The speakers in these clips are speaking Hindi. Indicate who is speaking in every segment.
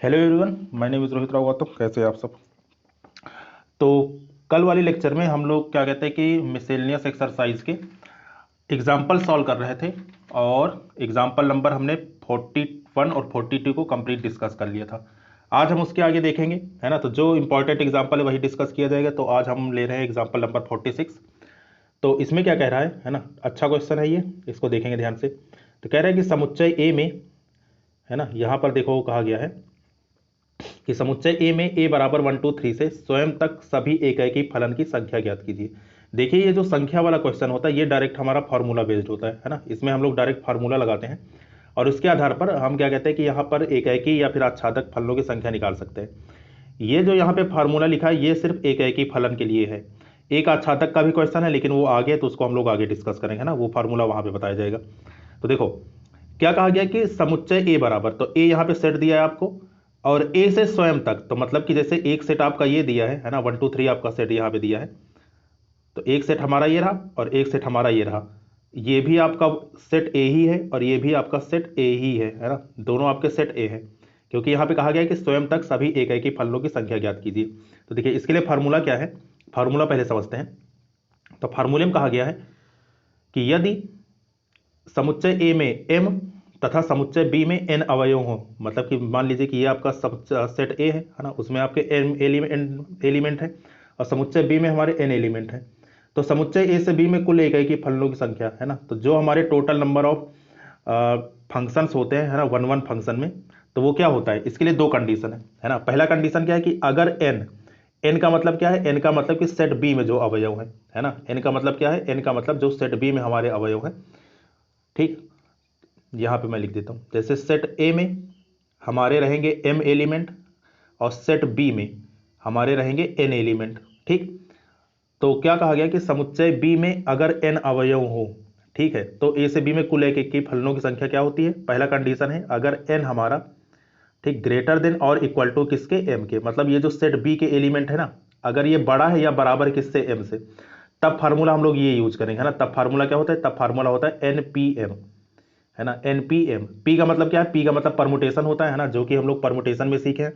Speaker 1: Hello everyone, my name is Rohit Rao Gautam. कैसे हैं आप सब? तो कल वाले लेक्चर में हम लोग क्या कहते हैं कि मिसेलिनियस एक्सरसाइज के एग्जाम्पल सॉल्व कर रहे थे और एग्जाम्पल नंबर हमने 41 और 42 को कंप्लीट डिस्कस कर लिया था। आज हम उसके आगे देखेंगे, है ना। तो जो इंपॉर्टेंट एग्जाम्पल है वही डिस्कस किया जाएगा। तो आज हम ले रहे हैं एग्जाम्पल नंबर 46। तो इसमें क्या कह रहा है ना, अच्छा क्वेश्चन है ये, इसको देखेंगे ध्यान से। तो कह रहा है कि समुच्चय ए में, है ना, यहाँ पर देखो कहा गया है कि समुच्चय ए में a बराबर 1 2 3 से स्वयं तक सभी एकेकी फलन की संख्या ज्ञात कीजिए। देखिए, ये जो संख्या वाला क्वेश्चन होता है ये डायरेक्ट हमारा फार्मूला बेस्ड होता है ना। इसमें हम लोग डायरेक्ट फार्मूला लगाते हैं और उसके आधार पर हम क्या कहते हैं कि यहाँ पर एकेकी या फिर आच्छादक फलनों की संख्या निकाल सकते हैं। ये जो यहाँ पे फार्मूला लिखा है ये सिर्फ एकेकी फलन के लिए है। एक आच्छादक का भी क्वेश्चन है लेकिन वो आगे, तो उसको हम लोग आगे डिस्कस करेंगे ना, वो फार्मूला वहां पे बताया जाएगा। तो देखो क्या कहा गया कि समुच्चय ए बराबर, तो ए यहाँ पे सेट दिया है आपको और ए से स्वयं तक, तो मतलब कि जैसे एक सेट आपका ये दिया है ना, 1 2 3 आपका सेट यहाँ पे दिया है। तो एक सेट हमारा ये रहा और एक सेट हमारा ये रहा। ये भी आपका सेट ए ही है और ये भी आपका सेट ए ही है ना। दोनों आपके सेट ए है क्योंकि यहाँ पे कहा गया है कि स्वयं तक सभी एकेकी फलनों की संख्या ज्ञात कीजिए। तो देखिए इसके लिए फार्मूला क्या है, फार्मूला पहले समझते हैं। तो फार्मूले में कहा गया है कि यदि समुच्चय ए में m तथा समुच्चय बी में n अवयव हो, मतलब कि मान लीजिए कि ये आपका सेट ए है ना, उसमें आपके n एलिमेंट है और समुच्चय बी में हमारे n एलिमेंट है। तो समुच्चय ए से बी में कुल एकेकी फलनों की संख्या है ना, तो जो हमारे टोटल नंबर ऑफ फंक्शंस होते हैं, है ना, वन वन फंक्शन में, तो वो क्या होता है, इसके लिए दो कंडीशन है ना। पहला कंडीशन क्या है कि अगर n का मतलब क्या है, n का मतलब कि सेट बी में जो अवयव है ना। n का मतलब क्या है, n का मतलब जो सेट बी में हमारे अवयव है। ठीक, यहाँ पे मैं लिख देता हूँ, जैसे सेट ए में हमारे रहेंगे m एलिमेंट और सेट बी में हमारे रहेंगे n एलिमेंट। ठीक, तो क्या कहा गया कि समुच्चय बी में अगर n अवयव हो, ठीक है, तो ए से बी में कुल एकेकी फलनों की संख्या क्या होती है। पहला कंडीशन है अगर n हमारा, ठीक, ग्रेटर देन और इक्वल टू किसके, m के, मतलब ये जो सेट बी के एलिमेंट है ना, अगर ये बड़ा है या बराबर है किससे, m से, तब फार्मूला हम लोग ये यूज करेंगे, है ना। तब फार्मूला क्या होता है, तब फार्मूला होता है NPM, है ना। NPM, पी का मतलब क्या है, पी का मतलब परमुटेशन होता है ना, जो कि हम लोग परमुटेशन में सीखे हैं।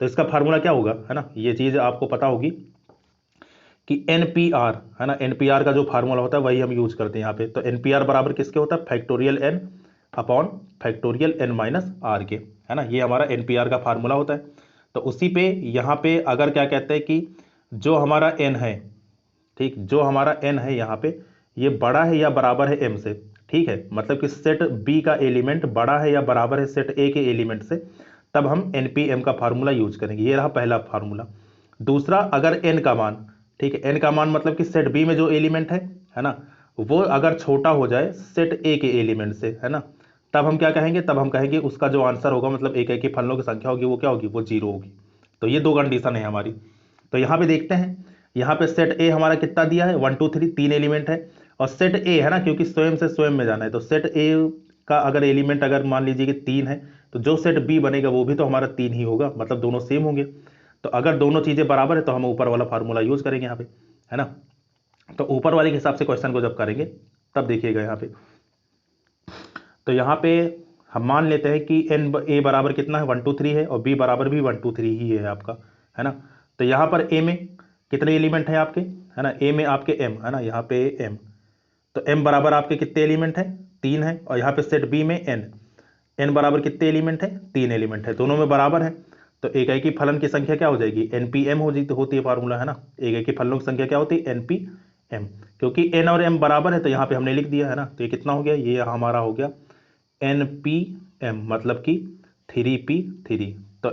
Speaker 1: तो इसका फार्मूला क्या होगा, है ना, ये चीज आपको पता होगी कि NPR, है ना। NPR का जो फार्मूला होता है वही हम यूज करते हैं यहाँ पे। तो NPR बराबर किसके होता है, factorial n upon factorial n minus R के, है ना। ये हमारा NPR का फार्मूला होता है। तो उसी पे यहाँ पे अगर क्या कहते हैं कि जो हमारा n है, ठीक, जो हमारा n है यहाँ पे, ये बड़ा है या बराबर है m से, ठीक है, मतलब कि सेट b का एलिमेंट बड़ा है या बराबर है सेट a के एलिमेंट से, तब हम NPM का फार्मूला यूज करेंगे। ये रहा पहला फार्मूला। दूसरा, अगर n का मान, ठीक है, n का मान मतलब कि सेट b में जो एलिमेंट है ना, वो अगर छोटा हो जाए सेट a के एलिमेंट से, है ना, तब हम क्या कहेंगे, तब हम कहेंगे उसका जो आंसर होगा, मतलब एकेकी फलनों की संख्या होगी, वो क्या होगी, वो जीरो होगी। तो ये दो कंडीशन है हमारी। तो यहाँ पे देखते हैं, यहाँ पे सेट ए हमारा कितना दिया है, 1 2 3, तीन एलिमेंट है। और सेट ए है ना, क्योंकि स्वयं से स्वयं में जाना है, तो सेट ए का अगर एलिमेंट अगर मान लीजिए कि 3 है, तो जो सेट बी बनेगा वो भी तो हमारा 3 ही होगा, मतलब दोनों सेम होंगे। तो अगर दोनों चीजें बराबर है तो हम ऊपर वाला फार्मूला यूज करेंगे यहाँ पे, है ना। तो ऊपर वाले के हिसाब से क्वेश्चन को जब करेंगे तब देखिएगा यहाँ पे। तो यहाँ पे हम मान लेते हैं कि एन ए बराबर कितना है, 1 2 3 है और बी बराबर भी 1 2 3 ही है आपका, है ना। तो यहाँ पर ए में कितने एलिमेंट हैं आपके, है ना, ए में आपके एम, है ना, यहाँ पे एम। तो एम बराबर आपके कितने एलिमेंट हैं, 3 है। और यहाँ पे सेट बी में एन, एन बराबर कितने एलिमेंट है, 3 एलिमेंट है, दोनों में बराबर है। तो एकेकी फलन की संख्या क्या हो जाएगी, NPM होती है फार्मूला, है ना। एकेकी फलनों की संख्या क्या होती है, NPM। क्योंकि n और m बराबर है तो यहाँ पे हमने लिख दिया, है ना। तो ये कितना हो गया, ये हमारा हो गया NPM, मतलब कि 3p3। तो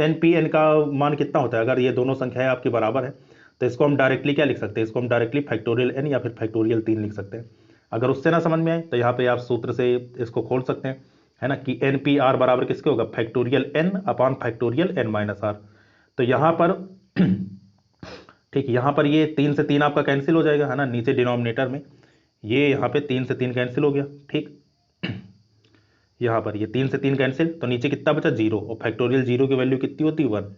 Speaker 1: NPN का मान कितना होता है, अगर ये दोनों संख्याएं आपकी बराबर है तो इसको हम डायरेक्टली क्या लिख सकते हैं, इसको हम डायरेक्टली फैक्टोरियल n या फिर फैक्टोरियल 3 लिख सकते हैं। अगर उससे ना समझ में आए तो यहाँ पे आप सूत्र से इसको खोल सकते हैं, है ना, कि NPR बराबर किसके होगा, factorial n upon factorial n minus R. तो यहाँ पर ठीक, यहाँ पर ये 3 से 3 आपका कैंसिल हो जाएगा, है ना, नीचे डिनोमिनेटर में ये यहाँ पे 3 से 3 कैंसिल हो गया। ठीक, यहाँ पर ये 3 से 3 कैंसिल, तो नीचे कितना बचा, जीरो, और फैक्टोरियल जीरो की वैल्यू कितनी होती है, 1।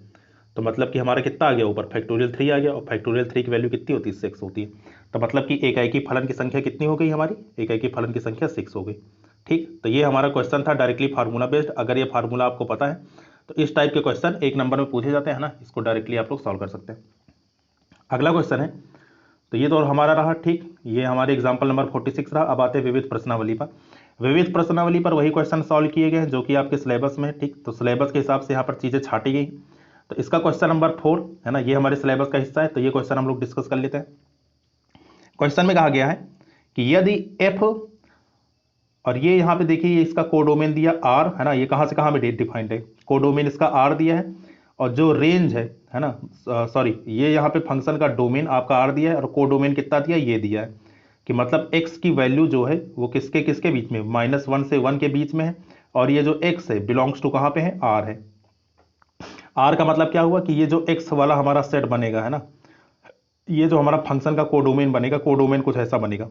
Speaker 1: तो मतलब कि हमारा कितना आ गया ऊपर, फैक्टोरियल 3 आ गया, और फैक्टोरियल 3 की वैल्यू कितनी होती है, 6 होती है। तो मतलब कि एकाएकी फलन की संख्या कितनी हो गई हमारी, एकाएकी फलन की संख्या 6 हो गई। ठीक, तो ये हमारा क्वेश्चन था डायरेक्टली फार्मूला बेस्ड। अगर ये फार्मूला आपको पता है तो इस टाइप के क्वेश्चन 1 नंबर में पूछे जाते हैं ना, इसको डायरेक्टली आप लोग सॉल्व कर सकते हैं। अगला क्वेश्चन है, तो ये तो हमारा रहा ठीक, ये हमारे एग्जाम्पल नंबर 46 रहा। अब आते हैं विविध प्रश्नावली पर। विविध प्रश्नावली पर वही क्वेश्चन सॉल्व किए गए हैं जो कि आपके सिलेबस में है ठीक। तो सिलेबस के हिसाब से यहाँ पर चीज़ें छाटी गई। तो इसका क्वेश्चन नंबर 4 है ना, ये हमारे सिलेबस का हिस्सा है, तो ये क्वेश्चन हम लोग डिस्कस कर लेते हैं। क्वेश्चन में कहा गया है कि यदि एफ, और ये यहाँ पे देखिए इसका कोडोमेन दिया आर है ना, ये कहाँ से कहाँ में डिफाइंड है, कोडोमेन इसका आर दिया है, और जो रेंज है ना, सॉरी ये यहाँ पे फंक्शन का डोमेन आपका आर दिया है, और कोडोमेन कितना दिया, ये दिया है कि मतलब x की वैल्यू जो है वो किसके किसके बीच में, -1 से 1 के बीच में है, और ये जो x है बिलोंग्स टू कहाँ पे है, r है। r का मतलब क्या हुआ कि ये जो x वाला हमारा सेट बनेगा है ना, ये जो हमारा फंक्शन का कोडोमेन बनेगा, कोडोमेन कुछ ऐसा बनेगा,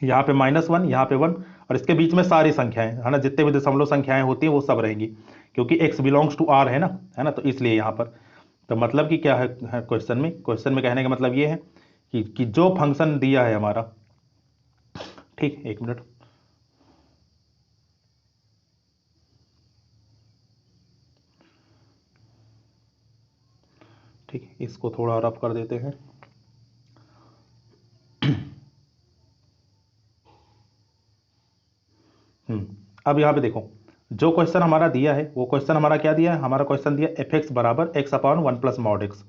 Speaker 1: यहाँ पे -1 यहाँ पे 1, और इसके बीच में सारी संख्याएं है ना, जितने भी दशमलव संख्याएं होती हैं वो सब रहेंगी, क्योंकि x बिलोंग्स टू r है ना, तो इसलिए यहाँ पर तो मतलब कि क्या है क्वेश्चन में कहने का मतलब ये है कि जो फंक्शन दिया है हमारा, ठीक 1 मिनट, ठीक इसको थोड़ा रफ कर देते हैं। अब यहाँ पे देखो जो क्वेश्चन हमारा दिया है वो क्वेश्चन हमारा क्या दिया है, हमारा क्वेश्चन दिया f(x) बराबर x/1 plus mod x,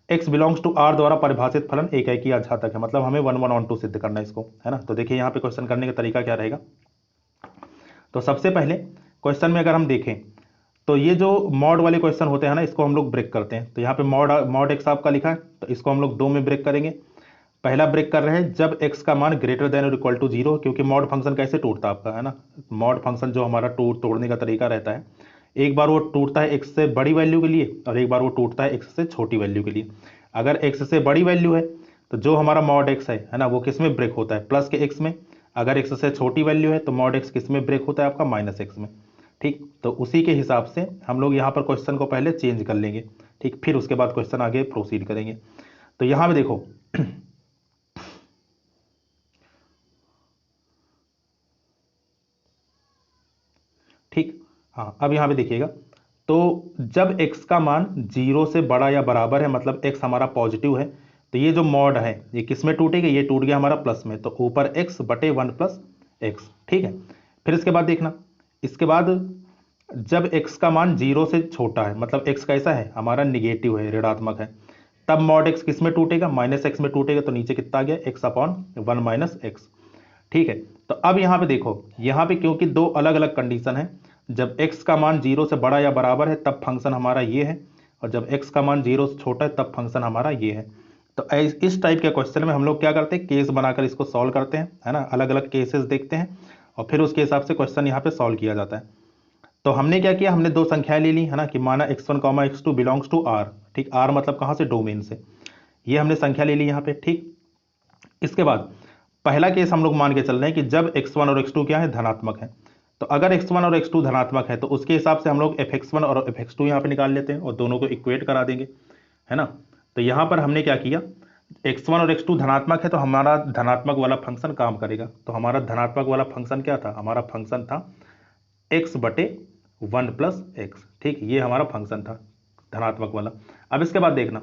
Speaker 1: x belongs to r द्वारा परिभाषित फलन एकाकी अघातक है, मतलब हमें 1 1 ऑन 2 सिद्ध करना है इसको है ना। तो देखिए यहाँ पे क्वेश्चन करने का तरीका क्या रहेगा। तो सबसे पहले क्वेश्चन में अगर हम देखें तो ये जो मॉड वाले क्वेश्चन होते हैं ना, इसको हम लोग ब्रेक करते हैं। तो यहाँ पे मॉड x आपका लिखा है, तो इसको हम लोग 2 में ब्रेक करेंगे। पहला ब्रेक कर रहे हैं जब x का मान ग्रेटर देन और इक्वल टू 0, क्योंकि मॉड फंक्शन कैसे टूटता है आपका है ना, मॉड फंक्शन जो हमारा तोड़ने का तरीका रहता है, एक बार वो टूटता है x से बड़ी वैल्यू के लिए, और एक बार वो टूटता है x से छोटी वैल्यू के लिए। अगर x से बड़ी वैल्यू है तो जो हमारा मॉड x है ना, वो किस में ब्रेक होता है, प्लस के x में। अगर x से छोटी वैल्यू है तो मॉड x किस में ब्रेक होता है आपका, -x में। ठीक, तो उसी के हिसाब से हम लोग यहाँ पर क्वेश्चन को पहले चेंज कर लेंगे, ठीक, फिर उसके बाद क्वेश्चन आगे प्रोसीड करेंगे। तो यहाँ पे देखो ठीक, हाँ अब यहाँ पे देखिएगा, तो जब x का मान 0 से बड़ा या बराबर है, मतलब x हमारा पॉजिटिव है, तो ये जो मॉड है ये किस में टूटेगा, ये टूट गया हमारा प्लस में, तो ऊपर x बटे 1 प्लस x, ठीक है। फिर इसके बाद देखना, इसके बाद जब x का मान 0 से छोटा है, मतलब x कैसा है हमारा निगेटिव है, ऋणात्मक है, तब मॉड x किस में टूटेगा, -x में टूटेगा। तो नीचे कितना आ गया, x/1 - x, ठीक है। तो अब यहाँ पे देखो, यहाँ पे क्योंकि दो अलग अलग कंडीशन है, जब x का मान 0 से बड़ा या बराबर है तब फंक्शन हमारा ये है, और जब x का मान 0 से छोटा है तब फंक्शन हमारा ये है। तो इस टाइप के क्वेश्चन में हम लोग क्या करते हैं, केस बनाकर इसको सॉल्व करते हैं है ना, अलग अलग केसेस देखते हैं और फिर उसके हिसाब से क्वेश्चन यहाँ पे सॉल्व किया जाता है। तो हमने क्या किया, हमने 2 संख्याएं ले ली है ना, कि माना x1, x2 belongs to r, ठीक, r मतलब कहाँ से, डोमेन से, ये हमने संख्या ले ली यहाँ पे, ठीक। इसके बाद पहला केस हम लोग मान के चल रहे हैं कि जब x1 और x2 क्या है, धनात्मक है। तो अगर x1 और x2 धनात्मक है तो उसके हिसाब से हम लोग fx1 और fx2 यहाँ पे निकाल लेते हैं और दोनों को इक्वेट करा देंगे, है ना। तो यहाँ पर हमने क्या किया, x1 और x2 धनात्मक है तो हमारा धनात्मक वाला फंक्शन काम करेगा। तो हमारा धनात्मक वाला फंक्शन क्या था, हमारा फंक्शन था x बटे 1 प्लस x, ठीक, ये हमारा फंक्शन था धनात्मक वाला। अब इसके बाद देखना,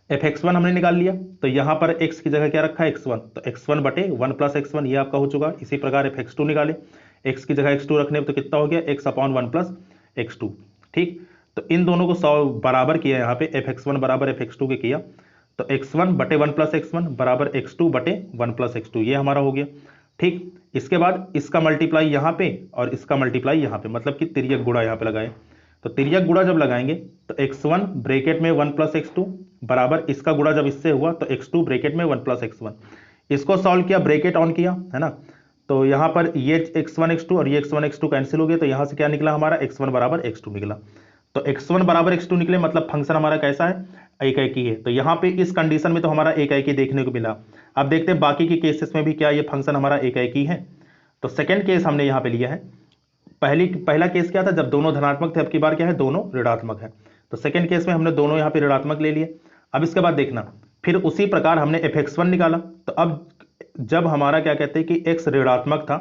Speaker 1: fx1 हमने निकाल लिया, तो यहाँ पर x की जगह क्या रखा है, x1, तो x1 बटे 1 प्लस x1 ये आपका हो चुका। इसी प्रकार fx2 निकाले, x की जगह x2 रखने तो कितना हो गया, x/1 प्लस x2, ठीक। तो इन दोनों को 100 बराबर किया, यहाँ पे fx1 बराबर fx2 के किया, तो x1 बटे 1 प्लस x1 बराबर x2 बटे 1 प्लस x2, ये हमारा हो गया, ठीक। इसके बाद इसका मल्टीप्लाई यहाँ पे और इसका मल्टीप्लाई यहाँ पे, मतलब कि तिर्यक गुणा यहाँ पे लगाए। तो तिर्यक गुणा जब लगाएंगे तो x1 ब्रैकेट में 1 प्लस x2 बराबर इसका गुणा जब इससे हुआ तो x2 ब्रैकेट में 1 प्लस x1, इसको सॉल्व किया, ब्रैकेट ऑन किया, है ना। तो यहाँ पर ये x1 x2 और ये x1 x2 कैंसिल हो गया, तो यहाँ से क्या निकला हमारा, x1 बराबर x2 निकला। तो x1 बराबर x2 निकले, मतलब फंक्शन हमारा कैसा है, एकाकी है। तो यहाँ पे इस कंडीशन में तो हमारा एकाकी देखने को मिला। अब देखते हैं बाकी के केसेस में भी क्या ये फंक्शन हमारा एकाकी है। तो सेकंड केस हमने यहाँ पे लिया है, पहला केस क्या था, जब दोनों धनात्मक थे, अब की बार क्या है, दोनों ऋणात्मक है। तो सेकंड केस में हमने दोनों यहाँ पे ऋणात्मक ले लिए। अब इसके बाद देखना, फिर उसी प्रकार हमने fx1 निकाला। तो अब जब हमारा क्या कहते हैं कि x ऋणात्मक था,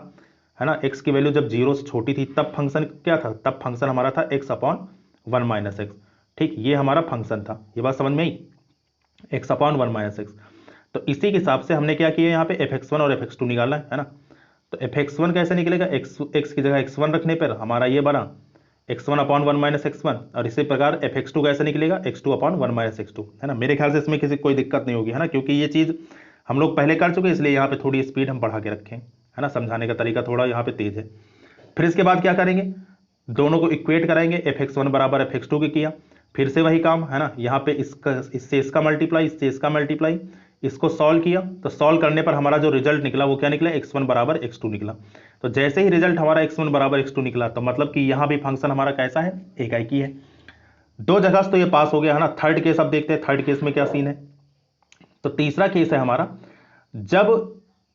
Speaker 1: है ना, x की वैल्यू जब 0 से छोटी थी तब फंक्शन क्या था, तब फंक्शन हमारा था x अपॉन 1 माइनस एक्स। ठीक, ये हमारा फंक्शन था, ये बात समझ में आई, x अपॉन 1 माइनस एक्स। तो इसी के हिसाब से हमने क्या किया, यहाँ पे fx1 और fx2 निकाला है ना। तो fx1 कैसे निकलेगा, x की जगह x1 रखने पर हमारा ये बना x1 अपॉन 1 माइनस x1, और इसी प्रकार fx2 कैसे निकलेगा, x2 अपॉन 1 माइनस x2, है ना। मेरे ख्याल से इसमें किसी कोई दिक्कत नहीं होगी, है ना, क्योंकि ये चीज़ हम लोग पहले कर चुके, इसलिए यहाँ पे थोड़ी स्पीड हम बढ़ा के रखें, है ना, समझाने का तरीका थोड़ा यहाँ पे तेज है। फिर इसके बाद क्या करेंगे, दोनों को इक्वेट कराएंगे, fx1 बराबर fx2 के किया, फिर से वही काम, है ना, यहाँ पे इससे इसका मल्टीप्लाई, इससे इसका मल्टीप्लाई, इसको सॉल्व किया, तो सॉल्व करने पर हमारा जो रिजल्ट निकला वो क्या निकला, x1 बराबर x2 निकला। तो जैसे ही रिजल्ट हमारा x1 बराबर x2 निकला, तो मतलब कि यहाँ भी फंक्शन हमारा कैसा है, एकाएकी है। दो जगह से तो ये पास हो गया, है ना। थर्ड केस अब देखते हैं, थर्ड केस में क्या सीन है। तो तीसरा केस है हमारा, जब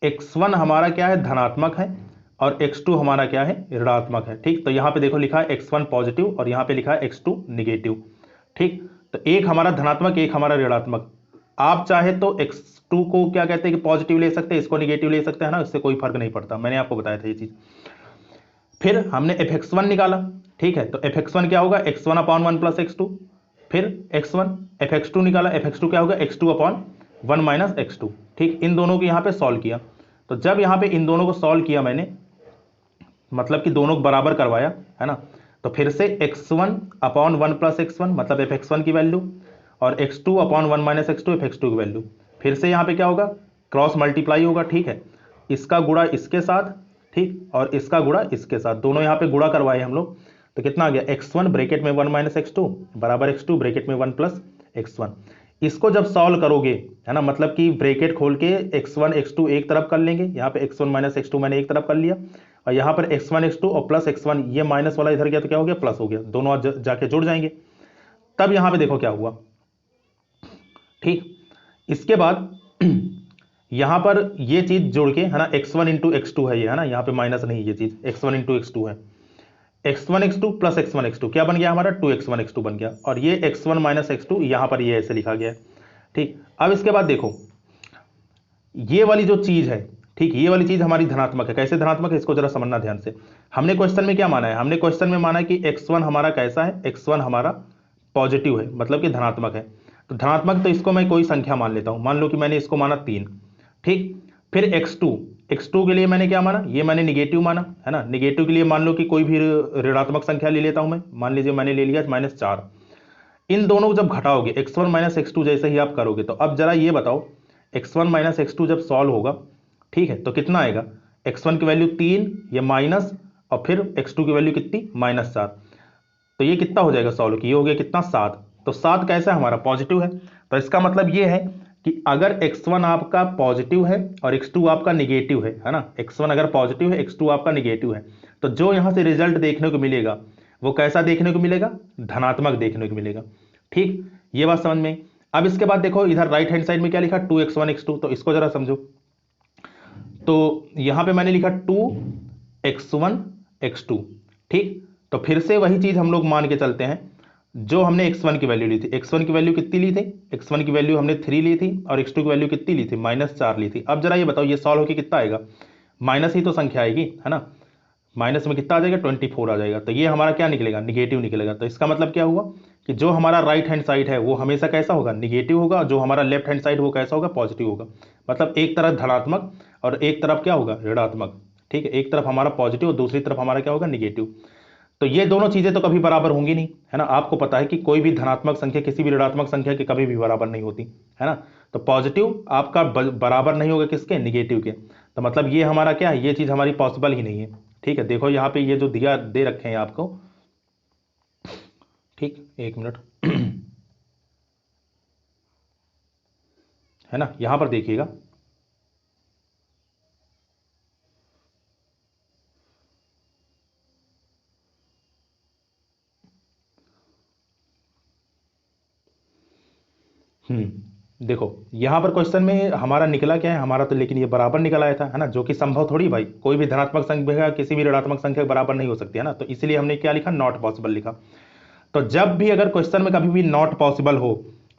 Speaker 1: x1 हमारा क्या है, धनात्मक है, और x2 हमारा क्या है, ऋणात्मक है। ठीक, तो यहाँ पे देखो लिखा है x1 पॉजिटिव और यहाँ पे लिखा है x2 निगेटिव। ठीक, तो एक हमारा धनात्मक, एक हमारा ऋणात्मक। आप चाहे तो x2 को क्या कहते हैं कि पॉजिटिव ले सकते हैं, इसको निगेटिव ले सकते हैं ना, इससे कोई फर्क नहीं पड़ता, मैंने आपको बताया था ये चीज। फिर हमने fx1 निकाला, ठीक है, तो fx1 क्या होगा, x1 अपॉन 1 प्लस x2। फिर x1 fx2 निकाला, fx2 क्या होगा, x2 अपॉन 1 माइनस x2। ठीक, इन दोनों को यहाँ पे सॉल्व किया। तो जब यहाँ पे इन दोनों को सॉल्व किया मैंने, मतलब कि दोनों को बराबर करवाया, है ना, तो फिर से x1 अपॉन 1 प्लस x1 मतलब fx1 की वैल्यू, और x2 upon 1 minus x2 fx2 की वैल्यू। फिर से यहाँ पे क्या होगा, क्रॉस मल्टीप्लाई होगा, ठीक है, इसका गुणा इसके साथ, ठीक, और इसका गुणा इसके साथ, दोनों यहाँ पे गुणा करवाए हम लोग। तो कितना आ गया, x1 ब्रैकेट में 1 माइनस x2 बराबर x2 ब्रैकेट में 1 प्लस x1। इसको जब सॉल्व करोगे, है ना, मतलब कि ब्रैकेट खोल के x1 x2 एक तरफ कर लेंगे, यहाँ पे x1 माइनस x2 मैंने एक तरफ कर लिया, और यहाँ पर x1 x2 और प्लस x1, ये माइनस वाला इधर गया तो क्या हो गया, प्लस हो गया, दोनों जाके जुड़ जाएंगे। तब यहाँ पे देखो क्या हुआ, ठीक, इसके बाद यहां पर ये चीज जोड़ के, है ना, x1 इंटू x2 है ये, है ना, यहाँ पे माइनस नहीं, ये चीज x1 इंटू x2 है, x1 x2 plus x1 x2 क्या बन गया हमारा, 2x1 x2 बन गया, और ये x1 माइनस x2 यहां पर ये ऐसे लिखा गया है। ठीक, अब इसके बाद देखो ये वाली जो चीज है, ठीक, ये वाली चीज हमारी धनात्मक है। कैसे धनात्मक है, इसको जरा समझना ध्यान से। हमने क्वेश्चन में क्या माना है, हमने क्वेश्चन में माना है कि x1 हमारा कैसा है, x1 हमारा पॉजिटिव है, मतलब कि धनात्मक है। तो धनात्मक, तो इसको मैं कोई संख्या मान लेता हूं, मान लो कि मैंने इसको माना 3। ठीक, फिर x2 के लिए मैंने क्या माना, ये मैंने निगेटिव माना, है ना। निगेटिव के लिए मान लो कि कोई भी ऋणात्मक संख्या ले लेता हूं मैं, मान लीजिए मैंने ले लिया -4। इन दोनों को जब घटाओगे, x1 माइनस x2 जैसे ही आप करोगे, तो अब जरा ये बताओ, x1 माइनस x2 जब सॉल्व होगा, ठीक है, तो कितना आएगा, x1 की वैल्यू 3, ये माइनस, और फिर x2 की वैल्यू कितनी, -4। तो ये कितना हो जाएगा सॉल्व, कि ये हो गया कितना, 7। तो 7 कैसा है हमारा, पॉजिटिव है। तो इसका मतलब ये है कि अगर x1 आपका पॉजिटिव है और x2 आपका निगेटिव है ना, x1 अगर पॉजिटिव है, x2 आपका निगेटिव है, तो जो यहां से रिजल्ट देखने को मिलेगा वो कैसा देखने को मिलेगा, धनात्मक देखने को मिलेगा। ठीक, ये बात समझ में। अब इसके बाद देखो इधर राइट हैंड साइड में क्या लिखा, 2x1 x2, तो इसको जरा समझो। तो यहां पे मैंने लिखा 2x1 x2। ठीक, तो फिर से वही चीज हम लोग मान के चलते हैं, जो हमने x1 की वैल्यू ली थी, x1 की वैल्यू कितनी ली थी, x1 की वैल्यू हमने 3 ली थी, और x2 की वैल्यू कितनी ली थी, -4 ली थी। अब जरा ये बताओ, ये सॉल्व होकर कितना आएगा, माइनस ही तो संख्या आएगी, है ना, माइनस में कितना आ जाएगा, 24 आ जाएगा। तो ये हमारा क्या निकलेगा, निगेटिव निकलेगा। तो इसका मतलब क्या हुआ कि जो हमारा राइट हैंड साइड है वो हमेशा कैसा होगा, निगेटिव होगा, जो हमारा लेफ्ट हैंड साइड वो कैसा होगा, पॉजिटिव होगा। मतलब एक तरफ धनात्मक और एक तरफ क्या होगा, ऋणात्मक। ठीक है, एक तरफ हमारा पॉजिटिव और दूसरी तरफ हमारा क्या होगा, निगेटिव। तो ये दोनों चीजें तो कभी बराबर होंगी नहीं, है ना। आपको पता है कि कोई भी धनात्मक संख्या किसी भी ऋणात्मक संख्या के कभी भी बराबर नहीं होती, है ना। तो पॉजिटिव आपका बराबर नहीं होगा किसके, निगेटिव के। तो मतलब ये हमारा क्या है, ये चीज हमारी पॉसिबल ही नहीं है। ठीक है, देखो यहाँ पे ये जो दिया दे रखे हैं आपको, ठीक, एक मिनट है ना, यहां पर देखिएगा, देखो यहां पर क्वेश्चन में हमारा निकला क्या है, हमारा तो लेकिन ये बराबर निकल आया था, है ना, जो कि संभव थोड़ी भाई, कोई भी धनात्मक संख्या किसी भी ऋणात्मक संख्या बराबर नहीं हो सकती, है ना। तो इसलिए हमने क्या लिखा, नॉट पॉसिबल लिखा। तो जब भी अगर क्वेश्चन में कभी भी नॉट पॉसिबल हो,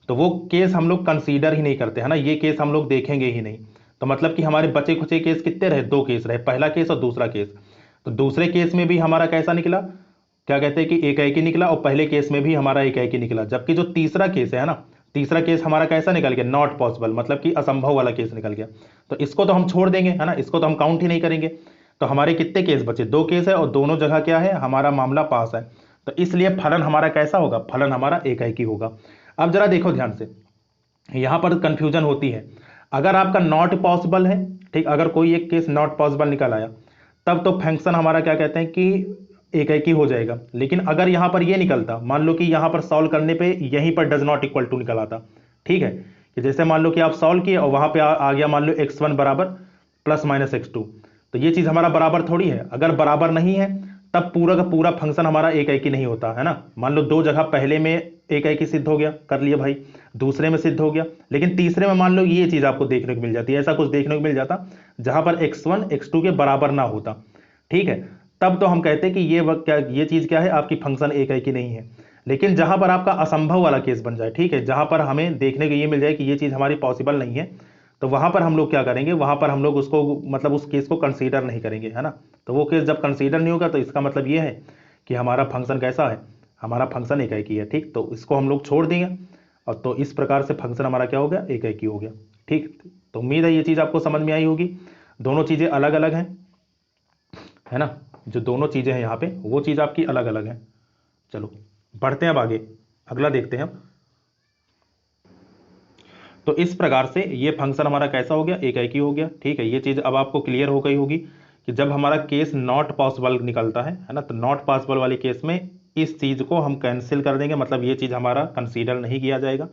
Speaker 1: तो वो केस हम लोग कंसीडर ही नहीं करते, है ना, ये केस हम लोग देखेंगे ही नहीं। तो मतलब कि हमारे बचे खुचे केस कितने रहे, 2 केस रहे, पहला केस और दूसरा केस। तो दूसरे केस में भी हमारा कैसा निकला, क्या कहते हैं कि एक ही निकला, और पहले केस में भी हमारा एक ही निकला। जबकि जो तीसरा केस है ना, तीसरा केस हमारा कैसा निकल गया, नॉट पॉसिबल, मतलब कि असंभव वाला केस निकल गया। तो इसको तो हम छोड़ देंगे, है ना, इसको तो हम काउंट ही नहीं करेंगे। तो हमारे कितने केस बचे, 2 केस है, और दोनों जगह क्या है, हमारा मामला पास है। तो इसलिए फलन हमारा कैसा होगा, फलन हमारा एक ही होगा। अब जरा देखो ध्यान से, यहां पर कंफ्यूजन होती है। अगर आपका नॉट पॉसिबल है, ठीक, अगर कोई एक केस नॉट पॉसिबल निकल आया, तब तो फंक्शन हमारा क्या कहते हैं कि एक ही हो जाएगा। लेकिन अगर यहां पर ये निकलता, मान लो कि यहां पर सॉल्व करने पे यहीं पर डज नॉट इक्वल टू निकल आता, ठीक है, कि जैसे मान लो कि आप सॉल्व किए और वहां पे आ गया मान लो x1 बराबर प्लस माइनस x2, तो ये चीज हमारा बराबर थोड़ी है। अगर बराबर नहीं है तब पूरा का पूरा फंक्शन हमारा एक ही नहीं होता, है ना। मान लो 2 जगह पहले में एक ही सिद्ध हो गया, कर लिया भाई, दूसरे में सिद्ध हो गया, लेकिन तीसरे में मान लो ये चीज आपको देखने को मिल जाती है, ऐसा कुछ देखने को मिल जाता जहां पर x1 x2 के बराबर ना होता, ठीक है, तब तो हम कहते हैं कि ये चीज क्या है, आपकी फंक्शन एक ही नहीं है। लेकिन जहां पर आपका असंभव वाला केस बन जाए, ठीक है, जहां पर हमें देखने को ये मिल जाए कि ये चीज हमारी पॉसिबल नहीं है, तो वहां पर हम लोग क्या करेंगे, वहां पर हम लोग उसको मतलब उस केस को कंसीडर नहीं करेंगे, है ना। तो वो केस जब कंसीडर नहीं होगा तो इसका मतलब ये है कि हमारा फंक्शन कैसा है, हमारा फंक्शन एक ही है, ठीक। तो इसको हम लोग छोड़ देंगे, और तो इस प्रकार से फंक्शन हमारा क्या हो गया, एक ही हो गया, ठीक। तो उम्मीद है ये चीज आपको समझ में आई होगी। दोनों चीजें अलग अलग हैं, है ना, जो दोनों चीजें हैं यहाँ पे वो चीज आपकी अलग अलग है। चलो बढ़ते हैं अब आगे, अगला देखते हैं अब। तो इस प्रकार से ये फंक्शन हमारा कैसा हो गया, एक ही हो गया, ठीक है। ये चीज अब आपको क्लियर हो गई होगी कि जब हमारा केस नॉट पॉसिबल निकलता है ना, तो नॉट पॉसिबल वाले केस में इस चीज को हम कैंसिल कर देंगे, मतलब ये चीज हमारा कंसीडर नहीं किया जाएगा,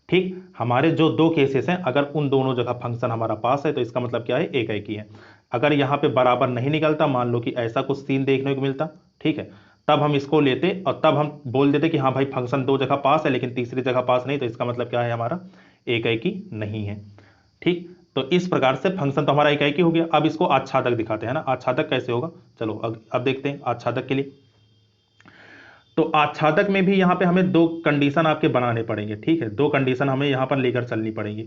Speaker 1: ठीक। हमारे जो 2 केसेस हैं, अगर उन दोनों जगह फंक्शन हमारा पास है तो इसका मतलब क्या है, एक ही है। अगर यहाँ पे बराबर नहीं निकलता, मान लो कि ऐसा कुछ सीन देखने को मिलता, ठीक है, तब हम इसको लेते और तब हम बोल देते कि हाँ भाई फंक्शन 2 जगह पास है लेकिन तीसरी जगह पास नहीं, तो इसका मतलब क्या है, हमारा एक ही नहीं है, ठीक। तो इस प्रकार से फंक्शन तो हमारा एक ही हो गया। अब इसको आच्छादक दिखाते हैं ना, आच्छादक कैसे होगा, चलो अब देखते हैं आच्छादक के लिए। तो आच्छादक में भी यहाँ पे हमें 2 कंडीशन आपके बनाने पड़ेंगे, ठीक है, 2 कंडीशन हमें यहाँ पर लेकर चलनी पड़ेंगी।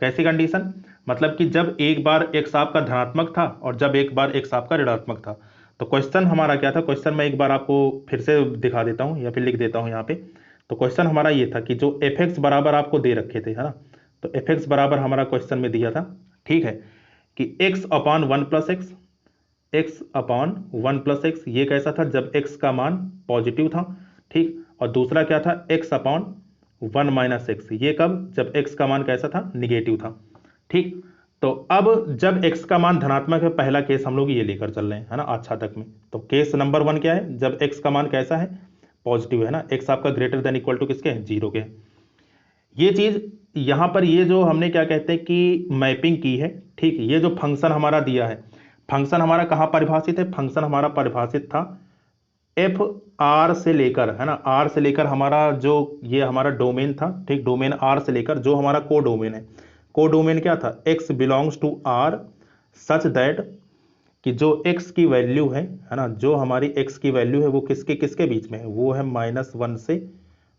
Speaker 1: कैसी कंडीशन, मतलब कि जब एक बार x आपका धनात्मक था और जब एक बार x आपका ऋणात्मक था। तो क्वेश्चन हमारा क्या था, क्वेश्चन मैं एक बार आपको फिर से दिखा देता हूँ या फिर लिख देता हूँ यहाँ पे। तो क्वेश्चन हमारा ये था कि जो f(x) बराबर आपको दे रखे थे, है ना, तो f(x) बराबर हमारा क्वेश्चन में दिया था, ठीक है, कि x upon 1 plus x, x upon 1 plus x, ये कैसा था, जब x का मान पॉजिटिव था, ठीक। और दूसरा क्या था, x अपॉन 1 माइनस एक्स, ये कब, जब x का मान कैसा था, निगेटिव था, ठीक। तो अब जब x का मान धनात्मक है, पहला केस हम लोग ये लेकर चल रहे हैं, है ना, आच्छादक में। तो केस नंबर 1 क्या है, जब x का मान कैसा है, पॉजिटिव है ना, x आपका ग्रेटर देन इक्वल टू किसके, 0 के। ये चीज यहां पर ये जो हमने क्या कहते हैं कि मैपिंग की है, ठीक। ये जो फंक्शन हमारा दिया है, फंक्शन हमारा कहां परिभाषित है, फंक्शन हमारा परिभाषित था एफ आर से लेकर, है ना, आर से लेकर हमारा जो ये हमारा डोमेन था, ठीक, डोमेन आर से लेकर जो हमारा को डोमेन है, को डोमेन क्या था, x belongs to R such that कि जो x की वैल्यू है ना, जो हमारी x की वैल्यू है वो किसके किसके बीच में है, वो है -1 से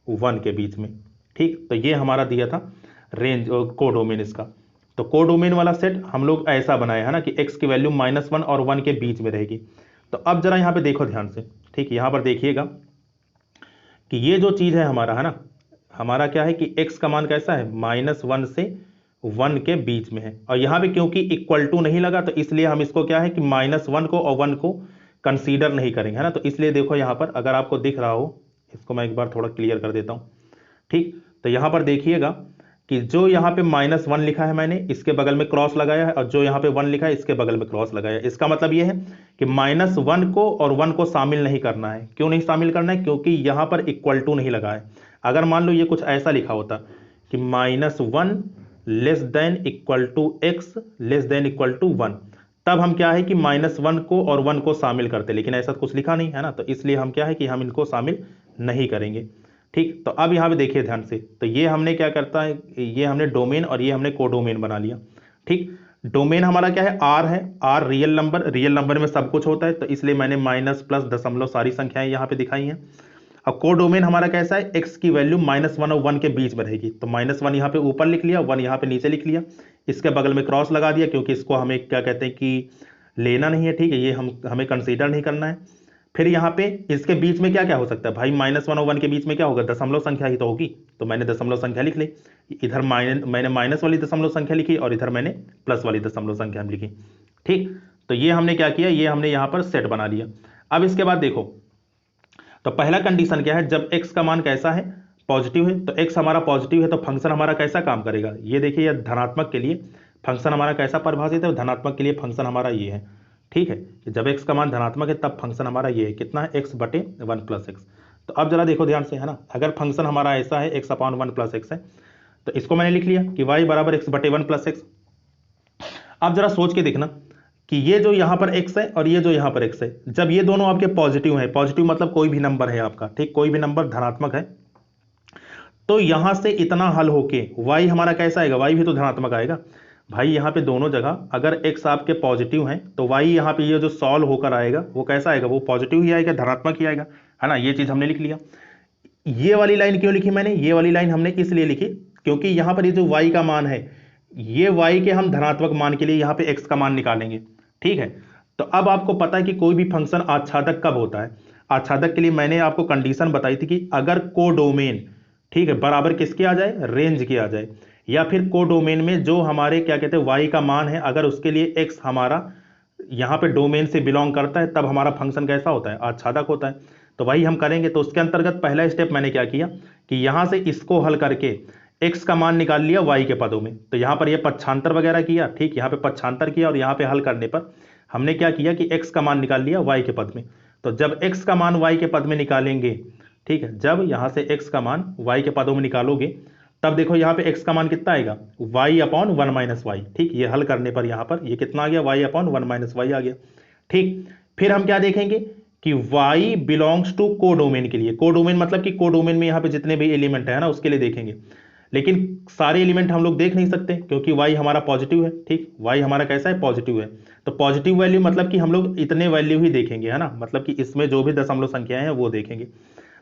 Speaker 1: 1 के बीच में, ठीक। तो ये हमारा दिया था रेंज को डोमेन इसका। तो को डोमेन वाला सेट हम लोग ऐसा बनाया है ना कि x की वैल्यू -1 और 1 के बीच में रहेगी। तो अब जरा यहां पे देखो ध्यान से, ठीक, यहां पर देखिएगा कि ये जो चीज है हमारा, है ना, हमारा क्या है कि x का मान कैसा है, -1 से 1 के बीच में है। और यहां पे क्योंकि इक्वल टू नहीं लगा तो इसलिए हम इसको क्या है कि -1 को और 1 को कंसीडर नहीं करेंगे, है ना। तो इसलिए देखो यहां पर अगर आपको दिख रहा हो, इसको मैं एक बार थोड़ा क्लियर कर देता हूं, ठीक। तो यहां पर देखिएगा कि जो यहां पे -1 लिखा है मैंने, इसके बगल में क्रॉस लगाया है, और जो यहां पे 1 लिखा है इसके बगल में क्रॉस लगाया है। इसका मतलब यह है कि -1 को और 1 को शामिल नहीं करना है। क्यों नहीं शामिल करना है, क्योंकि यहां पर इक्वल टू नहीं लगा है। अगर मान लो ये कुछ ऐसा लिखा होता कि -1 less than equal to x less than equal to 1, तब हम क्या है कि -1 को और 1 को शामिल करते, लेकिन ऐसा कुछ लिखा नहीं है ना, तो इसलिए हम क्या है कि हम इनको शामिल नहीं करेंगे, ठीक। तो अब यहाँ पे देखिए ध्यान से, तो ये हमने क्या करता है, ये हमने डोमेन और ये हमने कोडोमेन बना लिया, ठीक। डोमेन हमारा क्या है, आर है, R real number, real number में सब कुछ होता है, तो इसलिए मैंने माइनस प्लस दशमलव सारी संख्याएं यहाँ पे दिखाई हैं। अब कोडोमेन हमारा कैसा है, x की वैल्यू -1 और 1 के बीच में रहेगी, तो -1 यहाँ पे ऊपर लिख लिया, 1 यहाँ पे नीचे लिख लिया, इसके बगल में क्रॉस लगा दिया, क्योंकि इसको हमें क्या कहते हैं कि लेना नहीं है, ठीक है, ये हमें कंसीडर नहीं करना है। फिर यहाँ पे इसके बीच में क्या क्या हो सकता है भाई, -1 और 1 के बीच में क्या होगा, दशमलव संख्या ही तो होगी, तो मैंने दशमलव संख्या लिख ली। इधर मैंने माइनस वाली दशमलव संख्या लिखी और इधर मैंने प्लस वाली दशमलव संख्या लिखी। ठीक, तो ये हमने क्या किया, ये हमने यहाँ पर सेट बना लिया। अब इसके बाद देखो, तो पहला कंडीशन क्या है, जब x का मान कैसा है, पॉजिटिव है, तो x हमारा पॉजिटिव है तो फंक्शन हमारा कैसा काम करेगा, ये देखिए, यह धनात्मक के लिए फंक्शन हमारा कैसा परिभाषित है, धनात्मक के लिए फंक्शन हमारा ये है। ठीक है, कि जब x का मान धनात्मक है तब फंक्शन हमारा ये है, कितना है, x/1 + x। तो अब जरा देखो ध्यान से, है ना, अगर फंक्शन हमारा ऐसा है x/1 + x है, तो इसको मैंने लिख लिया कि y = x/1 + x। अब जरा सोच के देखना कि ये जो यहां पर x है और ये जो यहां पर x है, जब ये दोनों आपके पॉजिटिव हैं, पॉजिटिव मतलब कोई भी नंबर है आपका, ठीक, कोई भी नंबर धनात्मक है, तो यहां से इतना हल होके y हमारा कैसा आएगा, y भी तो धनात्मक आएगा भाई। यहां पे दोनों जगह अगर x आपके पॉजिटिव हैं तो y यहां पे ये जो सॉल्व होकर आएगा वो कैसा आएगा, वो पॉजिटिव ही आएगा, धनात्मक ही आएगा, है ना, ये चीज हमने लिख लिया। ये वाली लाइन क्यों लिखी मैंने, ये वाली लाइन हमने इसलिए लिखी क्योंकि यहां पर ये जो y का मान है, ये y के हम धनात्मक मान के लिए यहां पे x का मान निकालेंगे। ठीक है, तो अब आपको पता है कि कोई भी फंक्शन आच्छादक कब होता है, आच्छादक के लिए मैंने आपको कंडीशन बताई थी कि अगर कोडोमेन, ठीक है, बराबर किसके आ जाए, रेंज के आ जाए, या फिर कोडोमेन में जो हमारे क्या कहते हैं y का मान है, अगर उसके लिए x हमारा यहां पे डोमेन से बिलोंग करता है, तब हमारा फंक्शन कैसा होता है, आच्छादक होता है। तो वही हम करेंगे। तो उसके अंतर्गत पहला स्टेप मैंने क्या किया कि यहां से इसको हल करके x का मान निकाल लिया y के पदों में। तो यहां पर ये पक्षांतर वगैरह किया, ठीक, यहां पे पक्षांतर किया और यहां पे हल करने पर हमने क्या किया कि x का मान निकाल लिया y के पद में। तो जब x का मान y के पद में निकालेंगे, ठीक है, जब यहां से x का मान y के पदों में निकालोगे, तब देखो यहां पे x का मान कितना आएगा, y/1 - y। ठीक, ये हल करने पर यहां पर ये कितना आ गया, y/1 - y आ गया। ठीक, फिर हम क्या देखेंगे कि y बिलोंग्स टू कोडोमेन के लिए, कोडोमेन मतलब कि कोडोमेन में यहां पे जितने भी एलिमेंट है ना उसके लिए देखेंगे, लेकिन सारे एलिमेंट हम लोग देख नहीं सकते क्योंकि y हमारा पॉजिटिव है। ठीक, y हमारा कैसा है, पॉजिटिव है, तो पॉजिटिव वैल्यू मतलब कि हम लोग इतने वैल्यू ही देखेंगे, है ना, मतलब कि इसमें जो भी दशमलव संख्याएं हैं वो देखेंगे।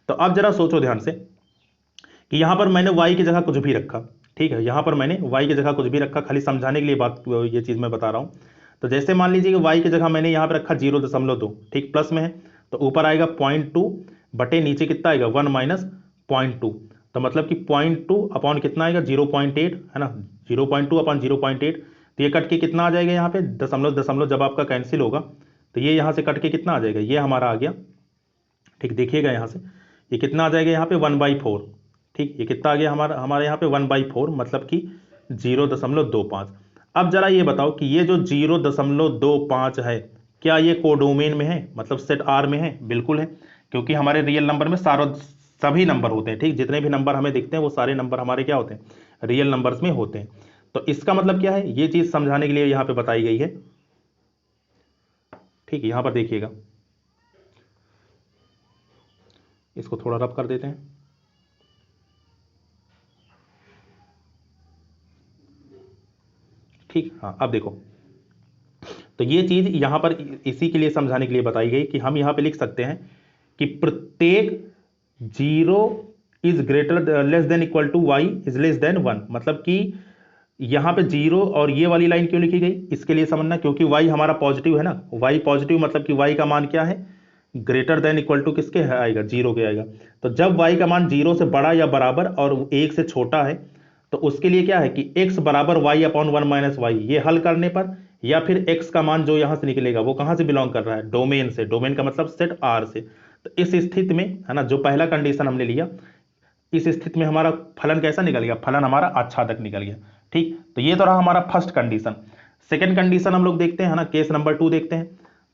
Speaker 1: तो अब जरा सोचो ध्यान से कि यहां पर मैंने y की जगह कुछ भी रखा, ठीक है, यहां पर मैंने y की जगह कुछ भी रखा, खाली समझाने के लिए बात ये चीज मैं बता रहा हूं। तो जैसे मान लीजिए कि y की जगह मैंने यहां पर रखा 0.2, ठीक, प्लस में है, तो ऊपर आएगा 0.2 बटे नीचे कितना आएगा 1 माइनस 0.2, तो मतलब कि 0.2 अपॉन कितना आएगा 0.8, है ना, 0.2 अपॉन 0.8, तो ये कट के कितना आ जाएगा यहाँ पे दशमलव दशमलव, जब आपका कैंसिल होगा तो ये यहाँ से कट के कितना आ जाएगा, ये हमारा आ गया। ठीक, देखिएगा यहाँ से ये कितना आ जाएगा यहाँ पे 1/4। ठीक, ये कितना आ गया हमारे यहाँ पे 1/4, मतलब कि 0.25। अब जरा ये बताओ कि ये जो 0.25 है, क्या ये कोडोमेन में है, मतलब सेट आर में है, बिल्कुल है, क्योंकि हमारे रियल नंबर में सभी नंबर होते हैं। ठीक, जितने भी नंबर हमें दिखते हैं वो सारे नंबर हमारे क्या होते हैं, रियल नंबर्स में होते हैं। तो इसका मतलब क्या है, ये चीज समझाने के लिए यहां पे बताई गई है। ठीक, यहां पर देखिएगा, इसको थोड़ा रब कर देते हैं। ठीक, हाँ, अब देखो, तो ये चीज यहां पर इसी के लिए समझाने के लिए बताई गई कि हम यहां पे लिख सकते हैं कि प्रत्येक 0 is greater less than equal to y is less than 1, मतलब कि यहां पे 0 और ये वाली लाइन क्यों लिखी गई, इसके लिए समझना, क्योंकि y हमारा पॉजिटिव है ना, y पॉजिटिव मतलब कि y का मान क्या है, ग्रेटर देन इक्वल टू किसके है आएगा, 0 के आएगा। तो जब y का मान 0 से बड़ा या बराबर और 1 से छोटा है, तो उसके लिए क्या है कि x बराबर y/1 - y, ये हल करने पर, या फिर x का मान जो यहां से निकलेगा वो कहां से बिलोंग कर रहा है, डोमेन से, डोमेन का मतलब सेट R से। तो इस स्थिति में, है ना, जो पहला कंडीशन हमने लिया, इस स्थिति में हमारा फलन कैसा निकल गया, फलन हमारा आच्छादक निकल गया। ठीक, तो ये तो रहा हमारा फर्स्ट कंडीशन। सेकंड कंडीशन हम लोग देखते हैं, है ना, केस नंबर 2 देखते हैं।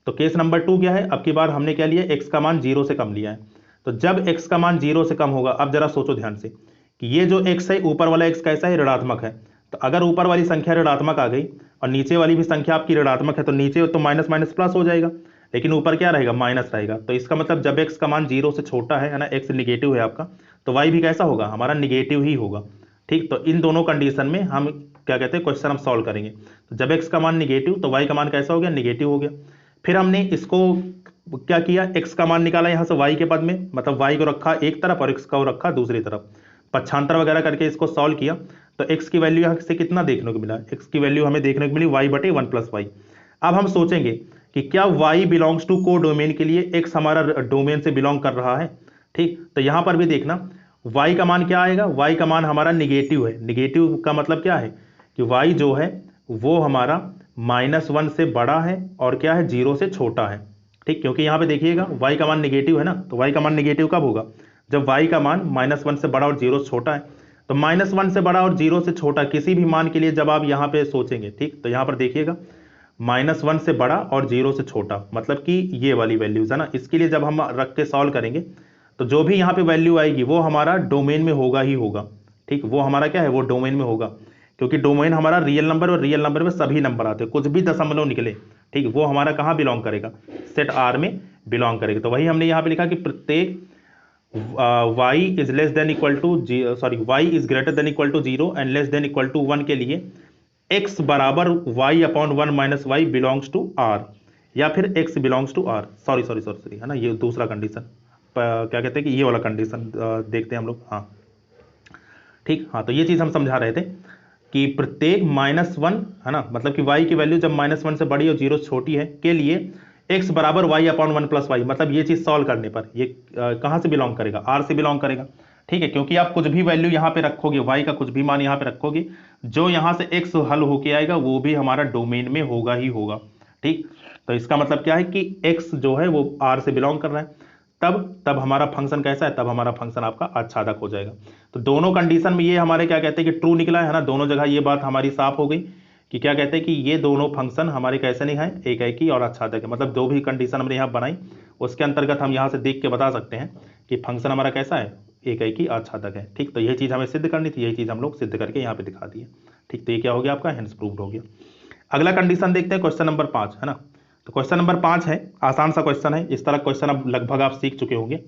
Speaker 1: तो केस नंबर 2 क्या है, अब की बार हमने क्या लिया, x का मान 0 से कम लिया है। तो जब x का मान 0 से कम होगा, अब जरा सोचो ध्यान से कि ये जो x है, ऊपर वाला x कैसा है, ऋणात्मक है। तो अगर ऊपर वाली संख्या ऋणात्मक आ गई और नीचे वाली भी संख्या आपकी ऋणात्मक है, तो नीचे तो माइनस माइनस प्लस हो जाएगा, लेकिन ऊपर क्या रहेगा, माइनस रहेगा। तो इसका मतलब जब x का मान 0 से छोटा है ना, x निगेटिव है आपका, तो y भी कैसा होगा, हमारा निगेटिव ही होगा। ठीक, तो इन दोनों कंडीशन में हम क्या कहते हैं, क्वेश्चन हम सॉल्व करेंगे। तो जब x का मान निगेटिव, तो y का मान कैसा हो गया, निगेटिव हो गया। फिर हमने इसको क्या किया, x का मान निकाला यहां से y के पद में, मतलब y को रखा एक तरफ और x को रखा दूसरी तरफ, पक्षांतर वगैरह करके इसको सॉल्व किया। तो x की वैल्यू यहां से कितना देखने को मिला, x की वैल्यू हमें देखने को मिली y/1 + y। अब हम सोचेंगे कि क्या y बिलोंग्स टू को डोमेन के लिए x हमारा डोमेन से बिलोंग कर रहा है। ठीक, तो यहां पर भी देखना y का मान क्या आएगा, y का मान हमारा निगेटिव है। निगेटिव का मतलब क्या है कि y जो है वो हमारा -1 से बड़ा है और क्या है, 0 से छोटा है। ठीक, क्योंकि यहां पे देखिएगा y का मान निगेटिव है ना, तो y का मान निगेटिव कब होगा, जब y का मान -1 से बड़ा और 0 से छोटा है। तो -1 से बड़ा और 0 से छोटा किसी भी मान के लिए जब आप यहाँ पे सोचेंगे, ठीक, तो यहाँ पर देखिएगा -1 से बड़ा और 0 से छोटा, मतलब कि ये वाली वैल्यूज है ना, इसके लिए जब हम रख के सॉल्व करेंगे तो जो भी यहाँ पे वैल्यू आएगी वो हमारा डोमेन में होगा ही होगा। ठीक, वो हमारा क्या है, वो डोमेन में होगा, क्योंकि डोमेन हमारा रियल नंबर, और रियल नंबर में सभी नंबर आते हैं, कुछ भी दशमलव निकले, ठीक, वो हमारा कहाँ बिलोंग करेगा, सेट आर में बिलोंग करेगा। तो वही हमने यहाँ पे लिखा कि प्रत्येक y is less than equal to y is greater than equal to 0 and less than equal to 1 के लिए x बराबर y upon 1 minus Y belongs to r, या फिर x belongs to r, sorry है ना, ये दूसरा कंडीशन, क्या कहते हैं कि ये वाला कंडीशन देखते हैं हम लोग। हाँ ठीक, हाँ तो ये चीज हम समझा रहे थे कि प्रत्येक -1 है ना, मतलब कि y की वैल्यू जब -1 से बड़ी और 0 से छोटी है के लिए x बराबर y अपॉन 1 प्लस वाई, मतलब ये चीज सॉल्व करने पर ये कहां से बिलोंग करेगा, r से बिलोंग करेगा। ठीक है, क्योंकि आप कुछ भी वैल्यू यहाँ पे रखोगे, y का कुछ भी मान यहाँ पे रखोगे, जो यहाँ से x हल होके आएगा वो भी हमारा डोमेन में होगा ही होगा। ठीक, तो इसका मतलब क्या है कि x जो है वो r से बिलोंग कर रहा है, तब हमारा फंक्शन कैसा है, तब हमारा फंक्शन आपका आच्छादक हो जाएगा। तो दोनों कंडीशन में ये हमारे क्या कहते हैं कि ट्रू निकला है ना, दोनों जगह ये बात हमारी साफ हो गई कि क्या कहते हैं कि ये दोनों फंक्शन हमारे कैसे नहीं है, एकाएकी और आच्छादक है। मतलब जो भी कंडीशन हमने यहाँ बनाई उसके अंतर्गत हम यहाँ से देख के बता सकते हैं कि फंक्शन हमारा कैसा है, एकाएकी आच्छादक है। ठीक, तो यही चीज़ हमें सिद्ध करनी थी, यही चीज़ हम लोग सिद्ध करके यहाँ पे दिखा दी है। ठीक, तो ये क्या हो गया आपका, हेंस प्रूव्ड हो गया। अगला कंडीशन देखते हैं, क्वेश्चन नंबर 5 है ना। तो क्वेश्चन नंबर 5 है, आसान सा क्वेश्चन है, इस तरह क्वेश्चन अब लगभग आप सीख चुके होंगे,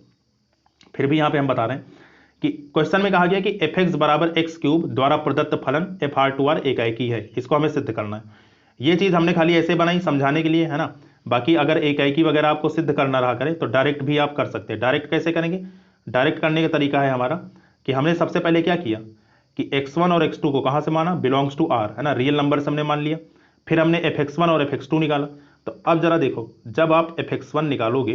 Speaker 1: फिर भी यहाँ पे हम बता रहे हैं कि क्वेश्चन में कहा गया कि f(x) बराबर x क्यूब द्वारा प्रदत्त फलन FR2R एकाएकी है, इसको हमें सिद्ध करना है। ये चीज हमने खाली ऐसे बनाई समझाने के लिए है ना, बाकी अगर एकाएकी वगैरह आपको सिद्ध करना रहा करे तो डायरेक्ट भी आप कर सकते हैं। डायरेक्ट कैसे करेंगे, डायरेक्ट करने का तरीका है हमारा कि हमने सबसे पहले क्या किया कि x1 और x2 को कहां से माना, बिलोंग्स टू r है ना, रियल नंबर से हमने मान लिया, फिर हमने fx1 और fx2 निकाला। तो अब जरा देखो, जब आप fx1 निकालोगे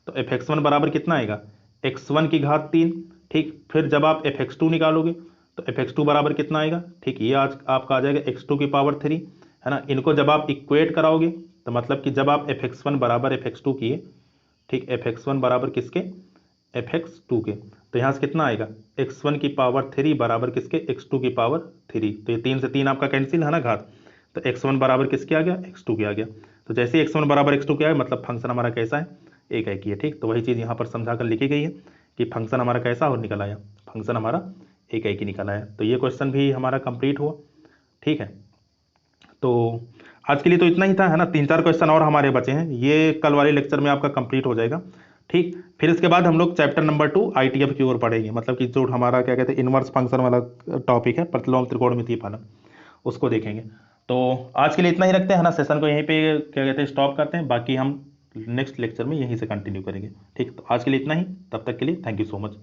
Speaker 1: तो fx1 बराबर कितना आएगा, x1 की घात 3। ठीक, फिर जब आप fx2 निकालोगे तो fx2 बराबर कितना आएगा, ठीक, ये आज आपका आ जाएगा x2 की पावर 3 है ना। इनको जब आप इक्वेट कराओगे तो मतलब कि जब आप fx1 बराबर fx2 किए, ठीक, fx1 बराबर किसके, fx2 के, तो यहाँ से कितना आएगा, x1 की पावर 3 बराबर किसके, x2 की पावर 3। तो ये 3 से 3 आपका कैंसिल है ना घात, तो x1 बराबर किसके आ गया, x2 के आ गया। तो जैसे x1 बराबर x2 के आ गया मतलब फंक्शन हमारा कैसा है, एकाएकी है। ठीक, तो वही चीज़ यहाँ पर समझा कर लिखी गई है कि फंक्शन हमारा कैसा हो निकल आया, फंक्शन हमारा एकाएकी निकल आया। तो ये क्वेश्चन भी हमारा कंप्लीट हुआ। ठीक है, तो आज के लिए तो इतना ही था है ना, 3-4 क्वेश्चन और हमारे बचे हैं, ये कल वाले लेक्चर में आपका कंप्लीट हो जाएगा। ठीक, फिर इसके बाद हम लोग चैप्टर नंबर 2 ITF की ओर पढ़ेंगे, मतलब कि जो हमारा क्या कहते हैं इनवर्स फंक्शन वाला टॉपिक है, प्रतिलोम त्रिकोणमितीय फलन, उसको देखेंगे। तो आज के लिए इतना ही रखते हैं है ना, सेशन को यहीं पे क्या कहते हैं स्टॉप करते हैं, बाकी हम नेक्स्ट लेक्चर में यहीं से कंटिन्यू करेंगे। ठीक, तो आज के लिए इतना ही, तब तक के लिए थैंक यू सो मच।